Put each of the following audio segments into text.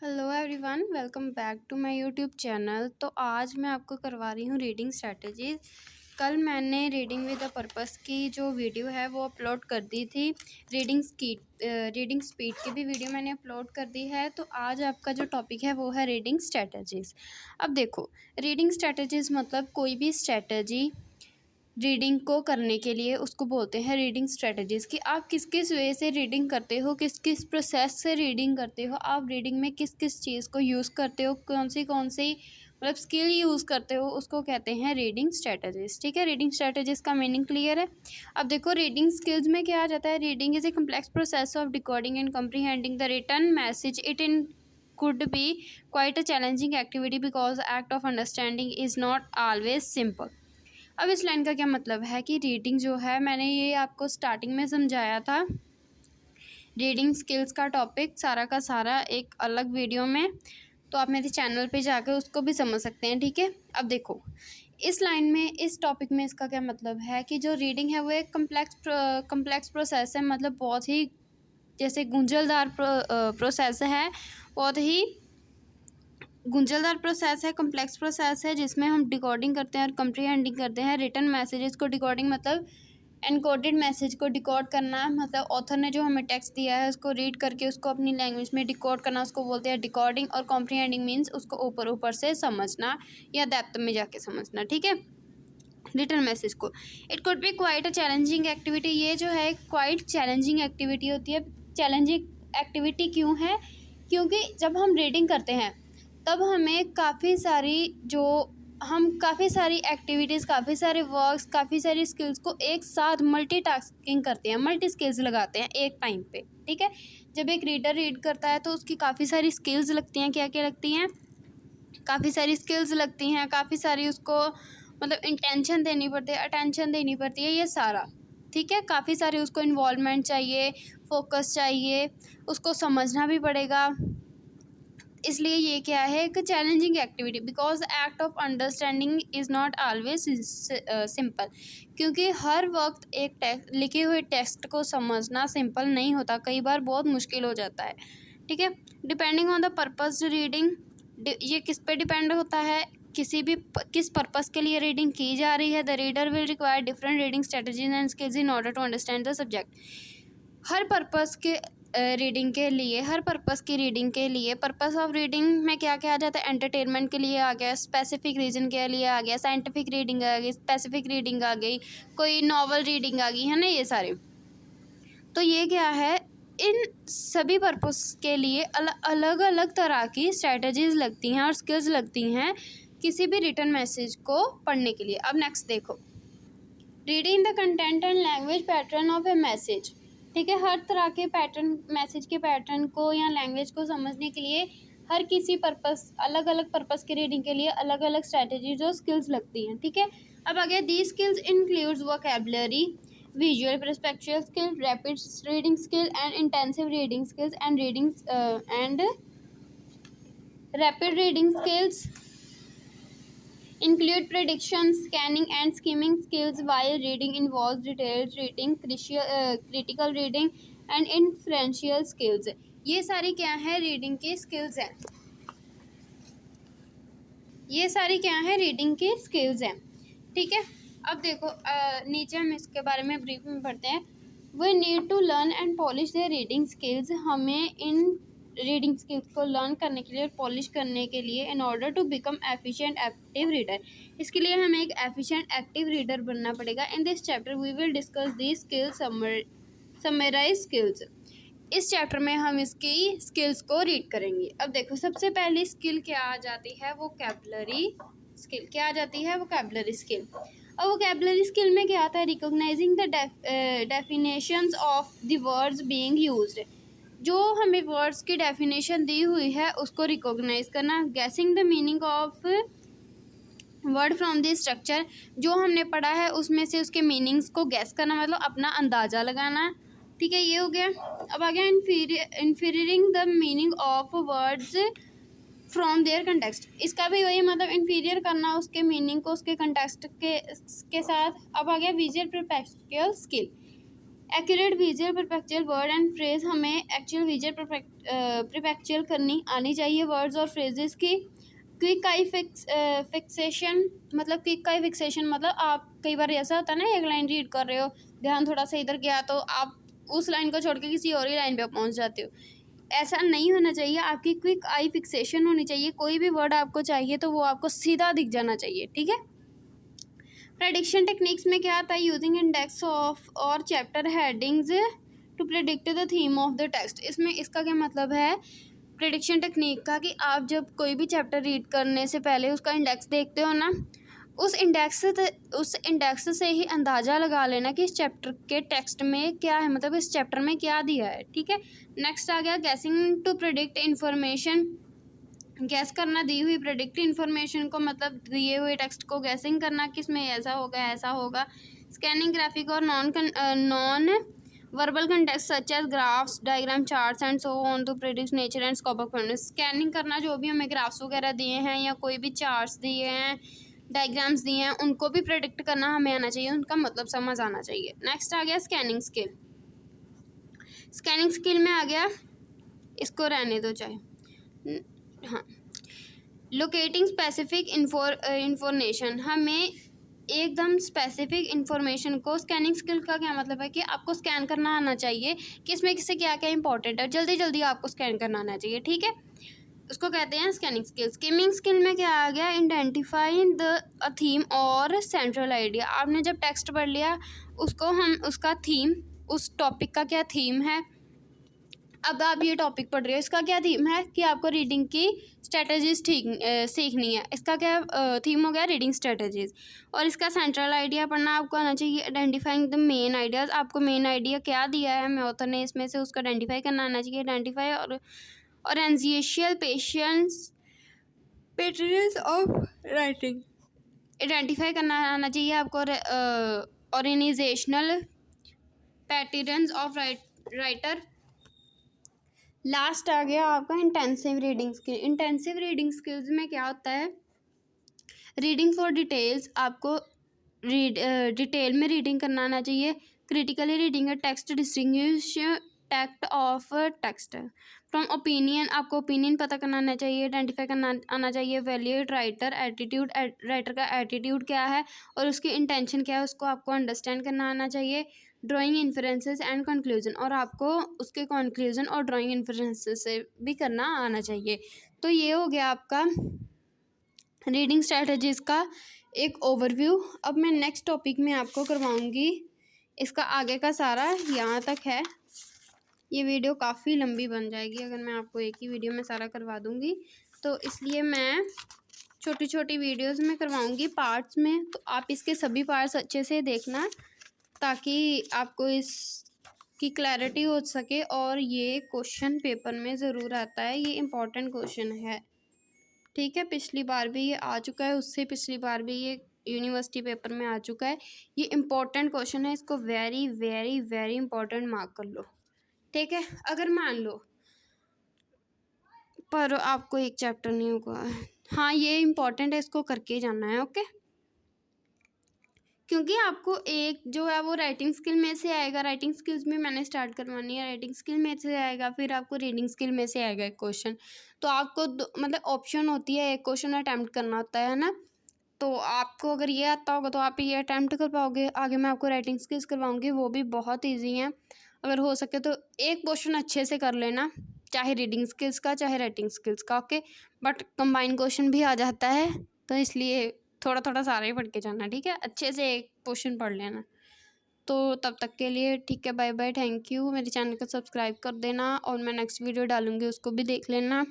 Hello everyone, welcome back to my YouTube channel. तो आज मैं आपको करवा रही हूँ रीडिंग स्ट्रैटेजीज। कल मैंने रीडिंग विद द पर्पस की जो वीडियो है वो अपलोड कर दी थी। रीडिंग स्पीड की भी वीडियो मैंने अपलोड कर दी है। तो आज आपका जो टॉपिक है वो है रीडिंग स्ट्रैटेजीज। अब देखो, रीडिंग स्ट्रैटेजीज मतलब कोई भी स्ट्रैटेजी रीडिंग को करने के लिए उसको बोलते हैं रीडिंग स्ट्रेटजीज। कि आप किस किस वे से रीडिंग करते हो, किस किस प्रोसेस से रीडिंग करते हो, आप रीडिंग में किस किस चीज़ को यूज़ करते हो, कौन सी मतलब स्किल यूज़ करते हो, उसको कहते हैं रीडिंग स्ट्रेटजीज। ठीक है, रीडिंग स्ट्रेटजीज का मीनिंग क्लियर है। अब देखो, रीडिंग स्किल्स में क्या आ जाता है। Reading is a complex process of decoding and comprehending the written message. It in could be quite a challenging activity because the act of understanding is not always simple। अब इस line का क्या मतलब है कि रीडिंग जो है, मैंने ये आपको स्टार्टिंग में समझाया था। रीडिंग स्किल्स का टॉपिक सारा का सारा एक अलग वीडियो में, तो आप मेरे चैनल पे जाकर उसको भी समझ सकते हैं। ठीक है, अब देखो इस लाइन में, इस टॉपिक में इसका क्या मतलब है कि जो रीडिंग है वो एक कम्प्लेक्स प्रोसेस है। मतलब बहुत ही जैसे गुंझलदार प्रोसेस है, बहुत ही गुंझलदार प्रोसेस है, कम्प्लेक्स प्रोसेस है, जिसमें हम डिकोडिंग करते हैं और कंप्रीहेंडिंग करते हैं रिटन मैसेजेस को। डिकोडिंग मतलब एनकोडेड मैसेज को डिकोड करना, मतलब ऑथर ने जो हमें टेक्स्ट दिया है उसको रीड करके उसको अपनी लैंग्वेज में डिकोड करना, उसको बोलते हैं डिकोडिंग। और कॉम्प्रीहेंडिंग मीन्स उसको ऊपर ऊपर से समझना या डेप्थ में जाके समझना। ठीक है, रिटर्न मैसेज को। It could be quite a challenging activity. ये जो है क्वाइट चैलेंजिंग एक्टिविटी होती है। चैलेंजिंग एक्टिविटी क्यों है? क्योंकि जब हम रीडिंग करते हैं तब हमें काफ़ी सारी एक्टिविटीज़, काफ़ी सारे वर्क्स, काफ़ी सारी स्किल्स को एक साथ मल्टीटास्किंग करते हैं, मल्टी स्किल्स लगाते हैं एक टाइम पे। ठीक है, जब एक रीडर रीड करता है तो उसकी काफ़ी सारी स्किल्स लगती हैं। क्या क्या लगती हैं? काफ़ी सारी स्किल्स लगती हैं, काफ़ी सारी उसको मतलब इंटेंशन देनी पड़ती है, अटेंशन देनी पड़ती है, ये सारा। ठीक है, काफ़ी सारी उसको इन्वॉल्वमेंट चाहिए, फोकस चाहिए, उसको समझना भी पड़ेगा। इसलिए ये क्या है, एक challenging activity. Because act of understanding is not always simple. क्योंकि हर वक्त एक लिखे हुए टेक्स्ट को समझना सिंपल नहीं होता, कई बार बहुत मुश्किल हो जाता है। ठीक है, depending on the purpose reading, ये किस पे डिपेंड होता है, किस पर्पस के लिए रीडिंग की जा रही है। The reader will require different reading strategies and skills in order to understand the subject. हर पर्पस के रीडिंग के लिए, हर पर्पस की रीडिंग के लिए, पर्पस ऑफ रीडिंग में क्या क्या आ जाता है? एंटरटेनमेंट के लिए आ गया, स्पेसिफिक रीजन के लिए आ गया, साइंटिफिक रीडिंग आ गई, स्पेसिफिक रीडिंग आ गई, कोई नॉवल रीडिंग आ गई, है ना, ये सारे। तो ये क्या है, इन सभी पर्पस के लिए अलग अलग तरह की स्ट्रैटेजीज लगती हैं और स्किल्स लगती हैं किसी भी रिटन मैसेज को पढ़ने के लिए। अब नेक्स्ट देखो, reading the content and language pattern of A message. ठीक है, हर तरह के पैटर्न, मैसेज के पैटर्न को या लैंग्वेज को समझने के लिए हर किसी पर्पस, अलग अलग पर्पस की रीडिंग के लिए अलग अलग स्ट्रैटेजीज और स्किल्स लगती हैं। ठीक है, अब आगे, the skills includes vocabulary, visual perceptual skill, rapid reading skill and intensive reading skills, and rapid reading skills include prediction, scanning and skimming skills, while reading involves detailed reading, critical reading and inferential skills। ये सारी क्या है? Reading की skills हैं। ये सारी क्या है? रीडिंग की स्किल्स हैं। ठीक है, अब देखो नीचे हम इसके बारे में ब्रीफ में पढ़ते हैं। We need to learn and polish the reading skills. हमें इन रीडिंग स्किल्स को लर्न करने के लिए और पॉलिश करने के लिए, in order to become efficient active reader, इसके लिए हमें एक एफिशिएंट एक्टिव रीडर बनना पड़ेगा। In this chapter we will discuss the skills, summarise skills. इस चैप्टर में हम इसकी स्किल्स को रीड करेंगे। अब देखो, सबसे पहली स्किल क्या आ जाती है? Vocabulary skill. क्या आ जाती है? Vocabulary skill. और वोकैबुलरी स्किल में क्या आता है? Recognising the definitions of the words being used. जो हमें वर्ड्स की डेफिनेशन दी हुई है उसको रिकॉग्नाइज करना। गेसिंग the meaning of word from the structure. जो हमने पढ़ा है उसमें से उसके मीनिंग्स को गैस करना, मतलब अपना अंदाज़ा लगाना। ठीक है, ये हो गया। अब आ गया inferring the meaning of words from their context. इसका भी वही मतलब, इन्फीरियर करना उसके मीनिंग को उसके कंटेक्स्ट के साथ। अब आ गया visual perceptual skill. Accurate visual perceptual word and phrase, हमें एक्चुअल विजुअल परफेक्चुअल करनी आनी चाहिए वर्ड्स और फ्रेजेस की। क्विक आई फिक्सेशन, मतलब क्विक आई फिक्सेशन मतलब आप कई बार ऐसा होता है ना, एक लाइन रीड कर रहे हो, ध्यान थोड़ा सा इधर गया तो आप उस लाइन को छोड़ के किसी और ही लाइन पे पहुंच जाते हो। ऐसा नहीं होना चाहिए, आपकी क्विक आई फिक्सेशन होनी चाहिए। कोई भी वर्ड आपको चाहिए तो वो आपको सीधा दिख जाना चाहिए, ठीक है। प्रेडिक्शन टेक्निक्स में क्या आता है, यूजिंग इंडेक्स ऑफ और chapter headings to predict the theme of the text. इसमें इसका क्या मतलब है प्रेडिक्शन टेक्निक का, कि आप जब कोई भी चैप्टर रीड करने से पहले उसका इंडेक्स देखते हो ना, उस इंडेक्स से ही अंदाज़ा लगा लेना कि इस चैप्टर के टेक्स्ट में क्या है, मतलब इस चैप्टर में क्या दिया है, ठीक है। नेक्स्ट आ गया guessing to predict information. Guess करना दी हुई प्रेडिक्ट इन्फॉर्मेशन को, मतलब दिए हुए टेक्स्ट को गैसिंग करना कि इसमें ऐसा होगा ऐसा होगा। स्कैनिंग ग्राफिक और non verbal context such as graphs, diagram, charts and so on to predict nature and scope of content. Scanning करना, जो भी हमें ग्राफ्स वगैरह दिए हैं या कोई भी चार्ट्स दिए हैं, डायग्राम्स दिए हैं, उनको भी प्रेडिक्ट करना हमें आना चाहिए, उनका मतलब समझ आना चाहिए। नेक्स्ट आ गया स्कैनिंग स्किल। स्कैनिंग स्किल में आ गया, इसको रहने दो चाहे, हाँ, लोकेटिंग स्पेसिफिक इंफॉर्मेशन, हमें एकदम स्पेसिफिक इंफॉर्मेशन को, स्कैनिंग स्किल का क्या मतलब है कि आपको स्कैन करना आना चाहिए कि इसमें किससे क्या क्या इंपॉर्टेंट है, जल्दी जल्दी आपको स्कैन करना आना चाहिए, ठीक है। उसको कहते हैं स्कैनिंग स्किल। स्किमिंग स्किल में क्या आ गया, आइडेंटिफाइंग द थीम और सेंट्रल आइडिया। आपने जब टेक्स्ट पढ़ लिया, उसको हम उसका थीम, उस टॉपिक का क्या थीम है, अब आप ये टॉपिक पढ़ रहे हो, इसका क्या थीम है कि आपको रीडिंग की स्ट्रेटजीज सीखनी है, इसका क्या थीम हो गया, रीडिंग स्ट्रेटजीज। और इसका सेंट्रल आइडिया पढ़ना आपको आना चाहिए, आइडेंटिफाइंग द मेन आइडियाज़, आपको मेन आइडिया क्या दिया है हमें ऑथर ने, इसमें से उसको आइडेंटिफाई करना आना चाहिए। आइडेंटिफाई और essential patience of writing, identify करना आना चाहिए आपको। Organisational patterns of writer. Last आ गया आपका intensive reading skill. Intensive reading skills में क्या होता है, रीडिंग फॉर डिटेल्स, आपको डिटेल में रीडिंग करना आना चाहिए। Critically reading text, distinguish fact of text from opinion, आपको ओपिनियन पता करना आना चाहिए, आइडेंटिफाई करना आना चाहिए। वैल्यूड राइटर एटीट्यूड, राइटर का एटीट्यूड क्या है और उसकी इंटेंशन क्या है, उसको आपको अंडरस्टैंड करना आना चाहिए। ड्राइंग इन्फ्रेंसेस एंड कंक्लूजन, और आपको उसके कंक्लूजन और ड्राइंग इन्फ्रेंसेस से भी करना आना चाहिए। तो ये हो गया आपका रीडिंग स्ट्रैटेजीज़ का एक ओवरव्यू। अब मैं नेक्स्ट टॉपिक में आपको करवाऊँगी, इसका आगे का सारा यहाँ तक है। ये वीडियो काफ़ी लंबी बन जाएगी अगर मैं आपको एक ही वीडियो में सारा करवा दूँगी, तो इसलिए मैं छोटी छोटी वीडियोज़ में करवाऊँगी पार्ट्स में। तो आप इसके सभी पार्ट्स अच्छे से देखना ताकि आपको इसकी क्लैरिटी हो सके। और ये क्वेश्चन पेपर में ज़रूर आता है, ये इम्पॉर्टेंट क्वेश्चन है, ठीक है। पिछली बार भी ये आ चुका है, उससे पिछली बार भी ये यूनिवर्सिटी पेपर में आ चुका है। ये इम्पॉर्टेंट क्वेश्चन है, इसको very very very important mark कर लो, ठीक है। अगर मान लो पर आपको एक चैप्टर नहीं होगा, हाँ ये इम्पॉर्टेंट है, इसको करके जाना है, ओके। क्योंकि आपको एक जो है वो राइटिंग स्किल में से आएगा, राइटिंग स्किल्स में मैंने स्टार्ट करवानी है, राइटिंग स्किल में से आएगा, फिर आपको रीडिंग स्किल में से आएगा एक क्वेश्चन। तो आपको मतलब ऑप्शन होती है, एक क्वेश्चन अटैम्प्ट करना होता है ना। तो आपको अगर ये आता होगा तो आप ये अटैम्प्ट कर पाओगे। आगे मैं आपको राइटिंग स्किल्स करवाऊँगी, वो भी बहुत ईजी हैं। अगर हो सके तो एक क्वेश्चन अच्छे से कर लेना, चाहे रीडिंग स्किल्स का चाहे राइटिंग स्किल्स का, ओके। बट कंबाइन क्वेश्चन भी आ जाता है, तो इसलिए थोड़ा थोड़ा सारा ही पढ़ के जाना, ठीक है। अच्छे से एक क्वेश्चन पढ़ लेना। तो तब तक के लिए ठीक है, बाय बाय, थैंक यू। मेरे चैनल को सब्सक्राइब कर देना और मैं नेक्स्ट वीडियो डालूँगी, उसको भी देख लेना।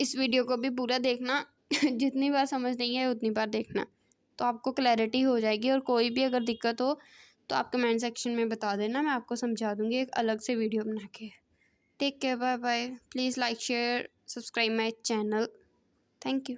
इस वीडियो को भी पूरा देखना जितनी बार समझ नहीं है उतनी बार देखना, तो आपको क्लैरिटी हो जाएगी। और कोई भी अगर दिक्कत हो तो आप कमेंट सेक्शन में बता देना, मैं आपको समझा दूँगी एक अलग से वीडियो बना के। Take care, bye bye, please like share subscribe my channel, thank you.